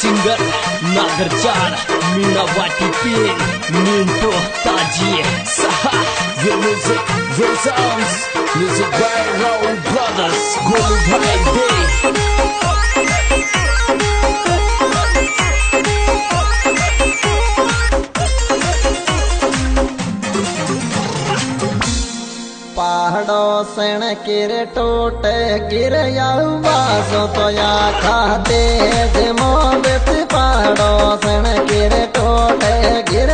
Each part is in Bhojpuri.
सिंगर नागरचार मीना वाटी पे मिंटो ताजी सहा your music your sounds music by Raul Brothers Golu Bhai Day पहाड़ों सण किर टोटे गिर बासो तो या खाते मोबित पहाड़ों सण किर टोटे गिर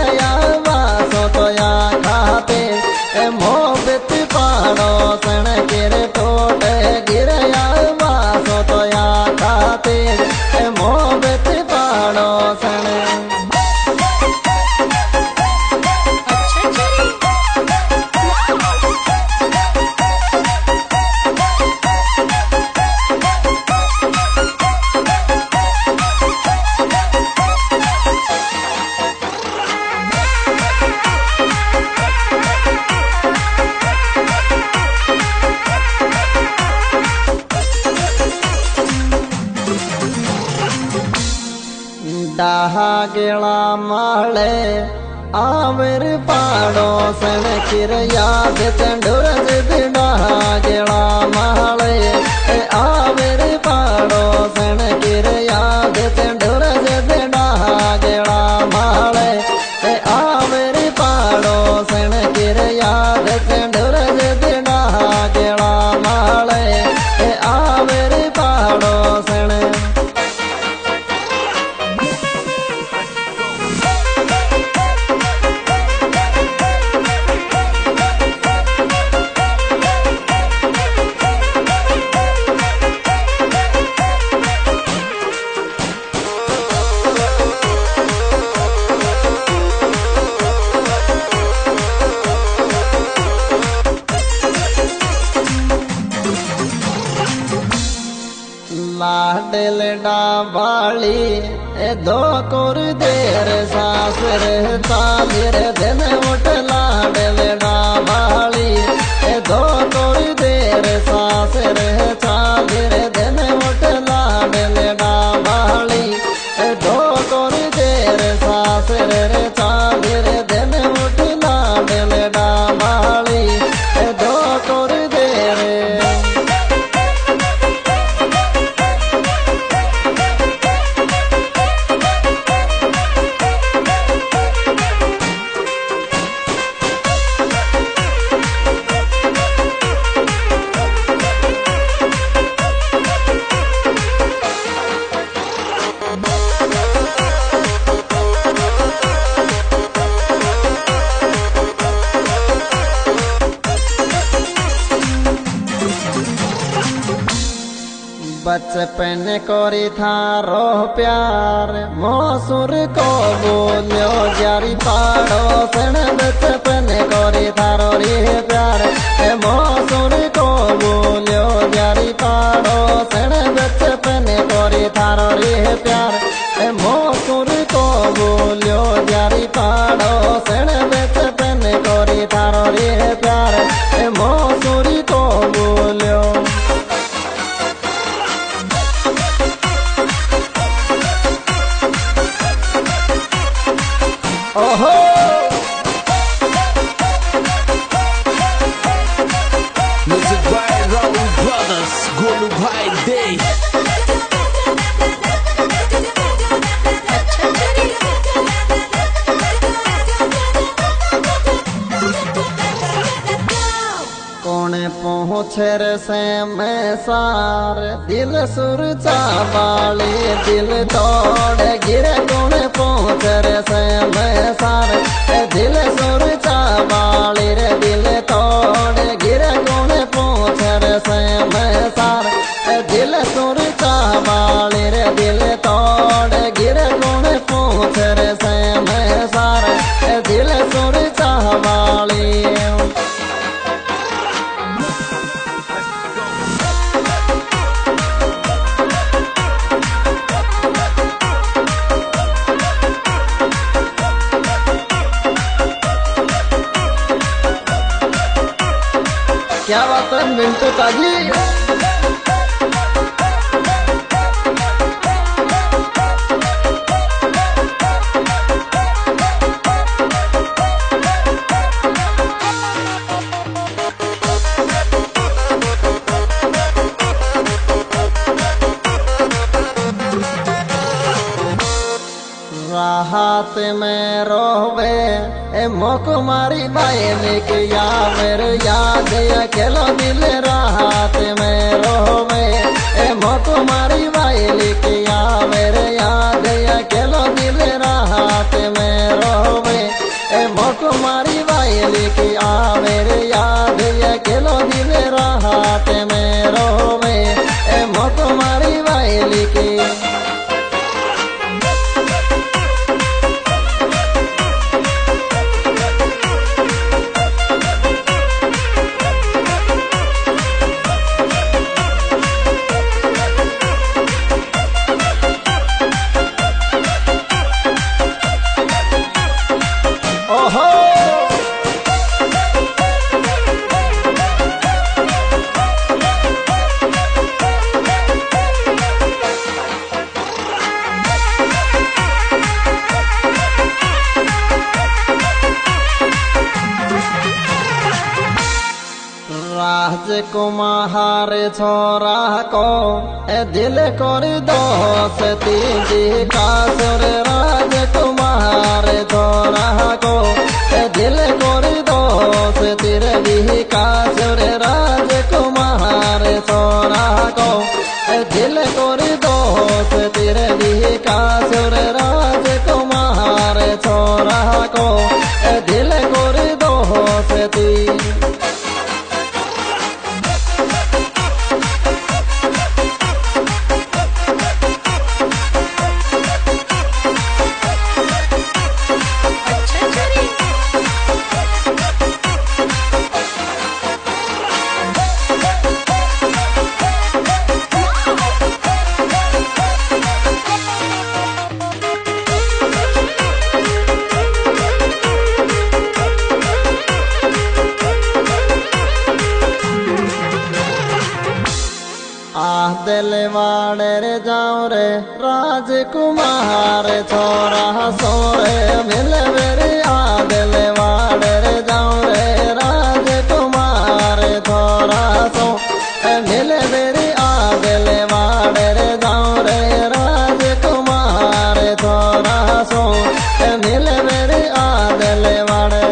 बासो तो या खाते मोबित पहाड़ों सण किर टोटे गिर बासो तो या खाते मोबित पहाड़ों सण डाहा गेला माले आवर पाड़ो सण किर याद चंडुर डाहा गेला माले आवर पाड़ो सण किर याद चंडुर डाहा गेला माले आवर पाड़ो सण किर याद चंडुर डाहा गेला माले आवर पाड़ो सण लाडल डाबाली दो कोर देर सासर तालिर दिन उठ लाडल डाबाली दो कोर देर सासर चालिर दिन उठ लाडल डाबाली दो कोर देर सासर चालिर दिन उठ लाडल डाबाली दो कोर देर बचपन कोरी थारो प्यार मोसुर को बोलो जारी पाड़ो सण बचपन कोरी थारो रे प्यार मोसुर को बोलो जारी पाड़ो सण बचपन कोरी थारो रे प्यार मोसुर को बोलो जारी पाड़ो सण बचपन कोरी थारो रे प्यार मोसुर को बोलो ओहो music by Raul Brothers Golu Bhai Day कौन पहुँचे से मैं सार दिल सुर चावाले दिल तोड़ गिरे कौन पहुँचे से मैं सार दिल सुर चावाले रे दिल तोड़ गिरे कौन पहुँचे से मैं सार दिल सुर चावाले रे दिल तोड़ गिरे कौन पहुँचे से मैं सार दिल सुर चावाले क्या बात है मिंटू ताजी। रात में रोवे ए मोक मारी बाई के या मेरे याद अकेलो दिल रात में रोवे ए मोक मारी बाई के या मेरे याद अकेलो दिल रात में रोवे ए मोक मारी बाई के आ मेरे याद अकेलो दिल रात में रोवे ए मोक मारी बाई के राजकुमार छोरा को ए दिल कर दोस्ती का सुर राजकुमार छोरा को ए दिल कर दोस्ती रवि का सुर राजकुमार छोरा को ए दिल कर दोस्ती रवि का सुर राजकुमार छोरा को ए दिल कर दोस्ती दिल वाड़े रे जाऊं रे राजकुमार छोरा सोरे मिल मेरे आ दिल वाड़े रे जाऊं रे राजकुमार छोरा सो मिल मेरे आ दिल वाड़े रे जाऊं रे राजकुमार छोरा सो मिल मेरे आ दिल वाड़े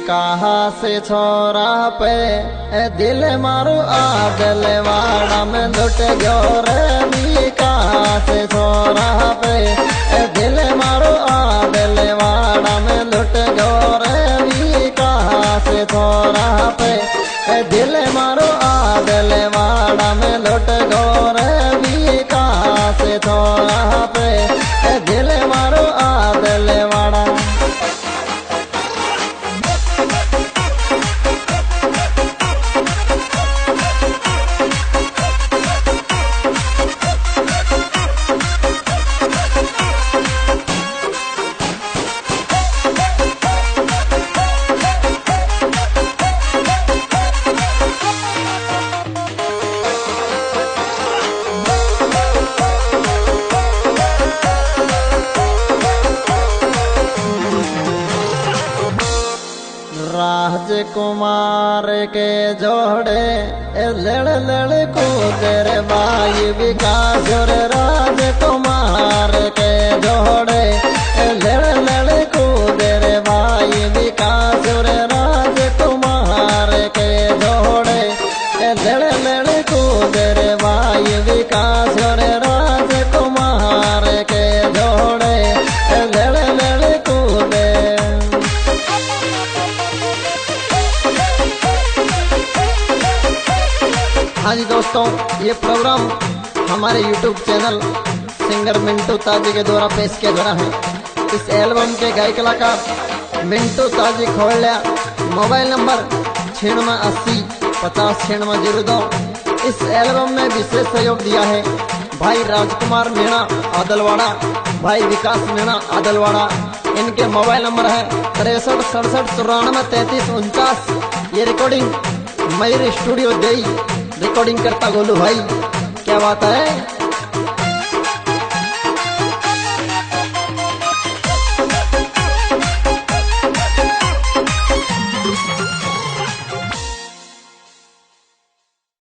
कहाँ से छोरा पे ए दिल मारू आ दिल वाड़ा में लुट गयो रे मी कहाँ से छोरा पे ए दिल मारू आ दिल वाड़ा में लुट गयो रे मी कहाँ से छोरा पे ए दिल मारू आ दिल वाड़ा में लुट गयो रे मी कहाँ से छोरा पे ए दिल मारू आ दिल वाड़ा राजकुमार के जोड़े लड़ लड़ कूदर भाई विकास और राजकुमार के जोड़े लड़ लड़ कूदर भाई विकास और राजकुमार के जोड़े लड़ लड़ कूदर भाई विकास और राजकुमार के जोड़े लड़ लड़ कूदे हाँ जी दोस्तों, ये प्रोग्राम हमारे YouTube चैनल सिंगर मिंटू ताजी के द्वारा पेश किया जा रहा है। इस एल्बम के गायक कलाकार मिंटू ताजी खोलिया, मोबाइल नंबर 9680509602। इस एल्बम में विशेष सहयोग दिया है भाई राजकुमार मीणा आदलवाड़ा, भाई विकास मीणा आदलवाड़ा, इनके मोबाइल नंबर है 636767943349। ये रिकॉर्डिंग मयूर स्टूडियो दे रिकॉर्डिंग करता गोलू भाई। क्या बात है।